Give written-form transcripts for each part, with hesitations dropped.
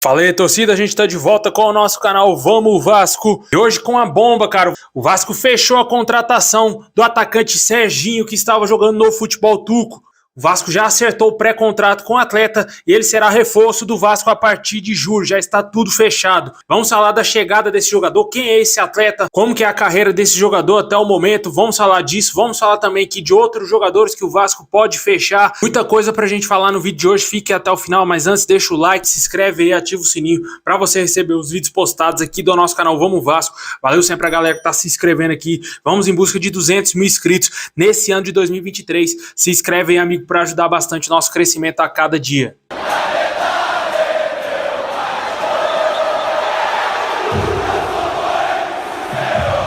Fala aí, torcida, a gente tá de volta com o nosso canal Vamos Vasco. E hoje com a bomba, cara. O Vasco fechou a contratação do atacante Serginho, que estava jogando no futebol turco. O Vasco já acertou o pré-contrato com o atleta e ele será reforço do Vasco a partir de julho, já está tudo fechado. Vamos falar da chegada desse jogador, quem é esse atleta, como que é a carreira desse jogador até o momento, vamos falar disso, vamos falar também aqui de outros jogadores que o Vasco pode fechar. Muita coisa pra gente falar no vídeo de hoje, fique até o final, mas antes deixa o like, se inscreve aí, ativa o sininho para você receber os vídeos postados aqui do nosso canal Vamos Vasco. Valeu sempre a galera que tá se inscrevendo aqui, vamos em busca de 200 mil inscritos nesse ano de 2023. Se inscreve aí, amigo, para ajudar bastante o nosso crescimento a cada dia.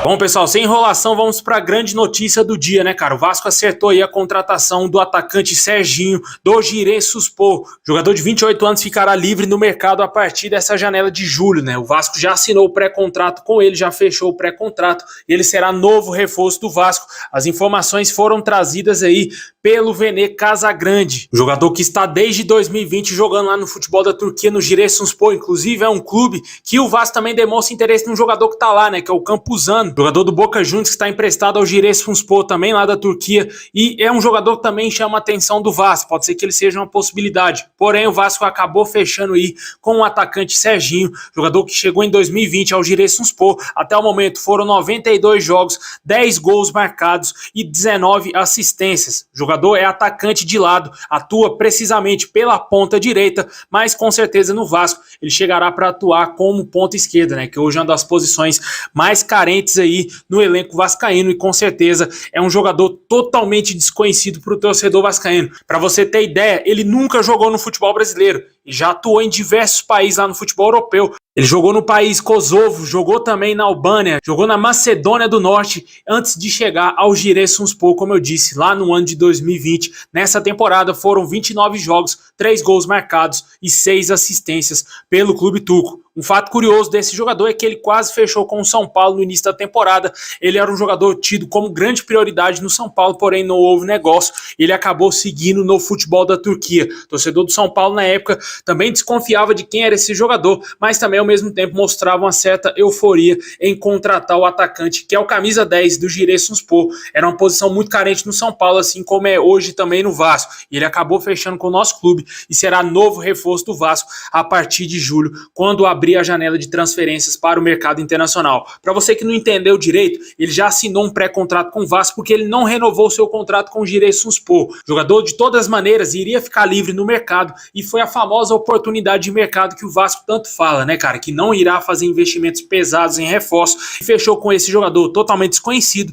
Bom, pessoal, sem enrolação, vamos para a grande notícia do dia, né, cara? O Vasco acertou aí a contratação do atacante Serginho, do Giresunspor. O jogador de 28 anos ficará livre no mercado a partir dessa janela de julho, né? O Vasco já assinou o pré-contrato com ele, já fechou o pré-contrato e ele será novo reforço do Vasco. As informações foram trazidas aí pelo Vene Casagrande, o jogador que está desde 2020 jogando lá no futebol da Turquia, no Giresunspor. Inclusive é um clube que o Vasco também demonstra interesse num jogador que tá lá, né, que é o Campuzano, jogador do Boca Juniors, que está emprestado ao Giresunspor também lá da Turquia, e é um jogador que também chama a atenção do Vasco, pode ser que ele seja uma possibilidade. Porém o Vasco acabou fechando aí com o atacante Serginho, jogador que chegou em 2020 ao Giresunspor. Até o momento foram 92 jogos, 10 gols marcados e 19 assistências. O jogador é atacante de lado, atua precisamente pela ponta direita, mas com certeza no Vasco ele chegará para atuar como ponta esquerda, né, que hoje é uma das posições mais carentes aí no elenco vascaíno, e com certeza é um jogador totalmente desconhecido para o torcedor vascaíno. Para você ter ideia, ele nunca jogou no futebol brasileiro e já atuou em diversos países lá no futebol europeu. Ele jogou no país Kosovo, jogou também na Albânia, jogou na Macedônia do Norte, antes de chegar ao Giresunspor, como eu disse, lá no ano de 2020. Nessa temporada foram 29 jogos, 3 gols marcados e 6 assistências pelo clube turco. Um fato curioso desse jogador é que ele quase fechou com o São Paulo no início da temporada. Ele era um jogador tido como grande prioridade no São Paulo, porém não houve negócio. Ele acabou seguindo no futebol da Turquia. O torcedor do São Paulo na época também desconfiava de quem era esse jogador, mas também ao mesmo tempo mostrava uma certa euforia em contratar o atacante, que é o camisa 10 do Giresunspor. Era uma posição muito carente no São Paulo, assim como é hoje também no Vasco. E ele acabou fechando com o nosso clube e será novo reforço do Vasco a partir de julho, quando abrir a janela de transferências para o mercado internacional. Para você que não entendeu direito, ele já assinou um pré-contrato com o Vasco porque ele não renovou seu contrato com o Giresunspor. O jogador de todas as maneiras iria ficar livre no mercado e foi a famosa oportunidade de mercado que o Vasco tanto fala, né, cara, que não irá fazer investimentos pesados em reforço, e fechou com esse jogador totalmente desconhecido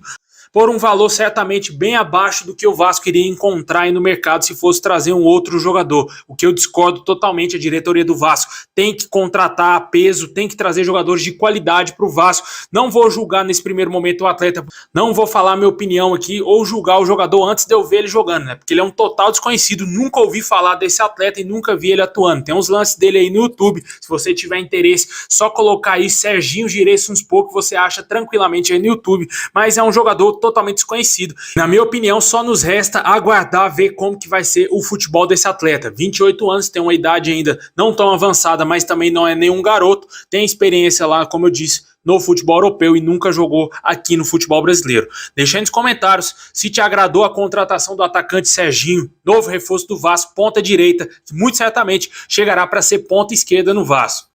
por um valor certamente bem abaixo do que o Vasco iria encontrar aí no mercado se fosse trazer um outro jogador. O que eu discordo totalmente, a diretoria do Vasco tem que contratar a peso, tem que trazer jogadores de qualidade para o Vasco. Não vou julgar nesse primeiro momento o atleta, não vou falar minha opinião aqui ou julgar o jogador antes de eu ver ele jogando, né? Porque ele é um total desconhecido, nunca ouvi falar desse atleta e nunca vi ele atuando. Tem uns lances dele aí no YouTube, se você tiver interesse, só colocar aí Serginho Giresunspor que você acha tranquilamente aí no YouTube, mas é um jogador totalmente desconhecido. Na minha opinião, só nos resta aguardar, ver como que vai ser o futebol desse atleta. 28 anos, tem uma idade ainda não tão avançada, mas também não é nenhum garoto, tem experiência lá, como eu disse, no futebol europeu e nunca jogou aqui no futebol brasileiro. Deixa aí nos comentários se te agradou a contratação do atacante Serginho, novo reforço do Vasco, ponta direita, que muito certamente chegará para ser ponta esquerda no Vasco.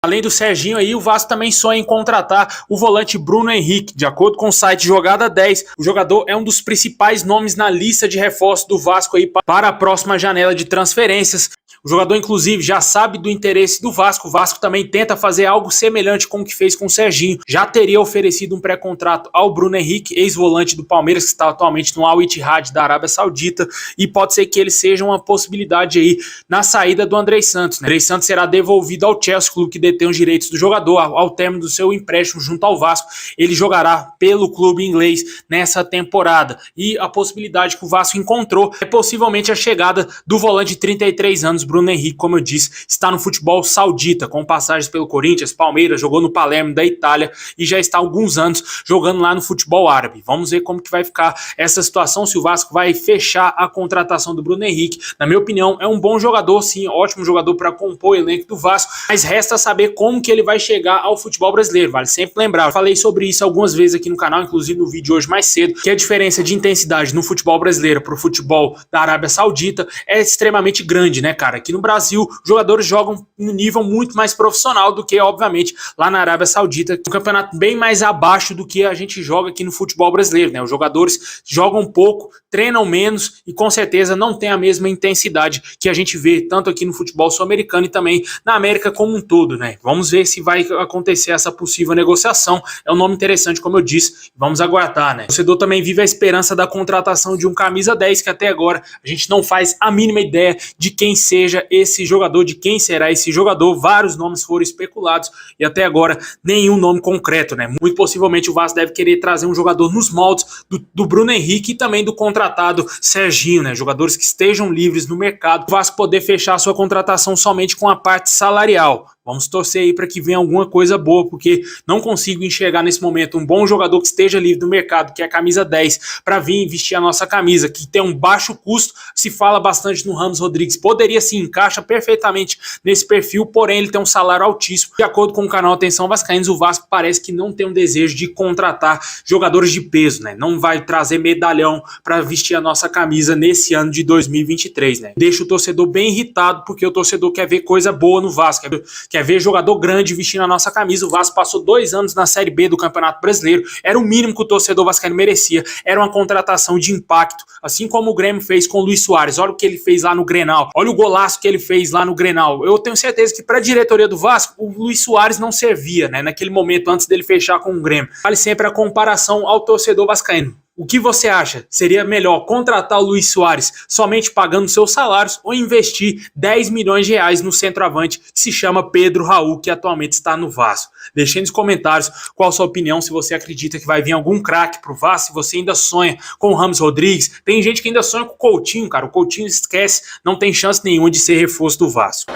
Além do Serginho aí, o Vasco também sonha em contratar o volante Bruno Henrique. De acordo com o site Jogada 10, o jogador é um dos principais nomes na lista de reforços do Vasco aí para a próxima janela de transferências. O jogador, inclusive, já sabe do interesse do Vasco. O Vasco também tenta fazer algo semelhante com o que fez com o Serginho. Já teria oferecido um pré-contrato ao Bruno Henrique, ex-volante do Palmeiras, que está atualmente no Al Ittihad da Arábia Saudita, e pode ser que ele seja uma possibilidade aí na saída do Andrei Santos, né? Andrei Santos será devolvido ao Chelsea, clube que detém os direitos do jogador, ao término do seu empréstimo junto ao Vasco. Ele jogará pelo clube inglês nessa temporada. E a possibilidade que o Vasco encontrou é possivelmente a chegada do volante de 33 anos, Bruno Henrique, como eu disse, está no futebol saudita, com passagens pelo Corinthians, Palmeiras, jogou no Palermo da Itália e já está há alguns anos jogando lá no futebol árabe. Vamos ver como que vai ficar essa situação, se o Vasco vai fechar a contratação do Bruno Henrique. Na minha opinião, é um bom jogador, sim, ótimo jogador para compor o elenco do Vasco, mas resta saber como que ele vai chegar ao futebol brasileiro, vale sempre lembrar. Eu falei sobre isso algumas vezes aqui no canal, inclusive no vídeo hoje mais cedo, que a diferença de intensidade no futebol brasileiro para o futebol da Arábia Saudita é extremamente grande, né, cara? Aqui no Brasil, jogadores jogam no nível muito mais profissional do que, obviamente, lá na Arábia Saudita, um campeonato bem mais abaixo do que a gente joga aqui no futebol brasileiro, né? Os jogadores jogam pouco, treinam menos e com certeza não tem a mesma intensidade que a gente vê tanto aqui no futebol sul-americano e também na América como um todo, né? Vamos ver se vai acontecer essa possível negociação. É um nome interessante, como eu disse, vamos aguardar, né? O torcedor também vive a esperança da contratação de um camisa 10, que até agora a gente não faz a mínima ideia de quem seja esse jogador, de quem será esse jogador. Vários nomes foram especulados e até agora nenhum nome concreto, né? Muito possivelmente o Vasco deve querer trazer um jogador nos moldes do Bruno Henrique e também do contratado Serginho, né? Jogadores que estejam livres no mercado, o Vasco poder fechar sua contratação somente com a parte salarial. Vamos torcer aí para que venha alguma coisa boa, porque não consigo enxergar nesse momento um bom jogador que esteja livre do mercado, que é a camisa 10, para vir vestir a nossa camisa, que tem um baixo custo. Se fala bastante no Ramos Rodrigues, poderia sim, encaixa perfeitamente nesse perfil, porém ele tem um salário altíssimo. De acordo com o canal Atenção Vascaínos, o Vasco parece que não tem um desejo de contratar jogadores de peso, né? Não vai trazer medalhão para vestir a nossa camisa nesse ano de 2023, né? Deixa o torcedor bem irritado, porque o torcedor quer ver coisa boa no Vasco, quer ver jogador grande vestindo a nossa camisa. O Vasco passou 2 anos na Série B do Campeonato Brasileiro, era o mínimo que o torcedor vascaíno merecia, era uma contratação de impacto, assim como o Grêmio fez com o Luis Soares. Olha o que ele fez lá no Grenal, olha o golaço que ele fez lá no Grenal. Eu tenho certeza que para a diretoria do Vasco, o Luis Soares não servia, né, naquele momento antes dele fechar com o Grêmio. Vale sempre a comparação ao torcedor vascaíno. O que você acha? Seria melhor contratar o Luis Soares somente pagando seus salários ou investir 10 milhões de reais no centroavante que se chama Pedro Raul, que atualmente está no Vasco? Deixe aí nos comentários qual a sua opinião, se você acredita que vai vir algum craque pro Vasco, se você ainda sonha com o Ramos Rodrigues. Tem gente que ainda sonha com o Coutinho, cara. O Coutinho esquece, não tem chance nenhuma de ser reforço do Vasco.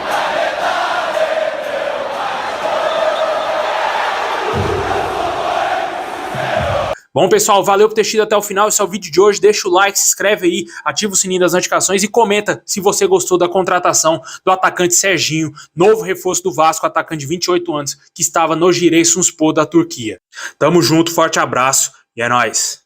Bom, pessoal, valeu por ter assistido até o final. Esse é o vídeo de hoje. Deixa o like, se inscreve aí, ativa o sininho das notificações e comenta se você gostou da contratação do atacante Serginho, novo reforço do Vasco, atacante de 28 anos, que estava no Giresunspor da Turquia. Tamo junto, forte abraço e é nóis.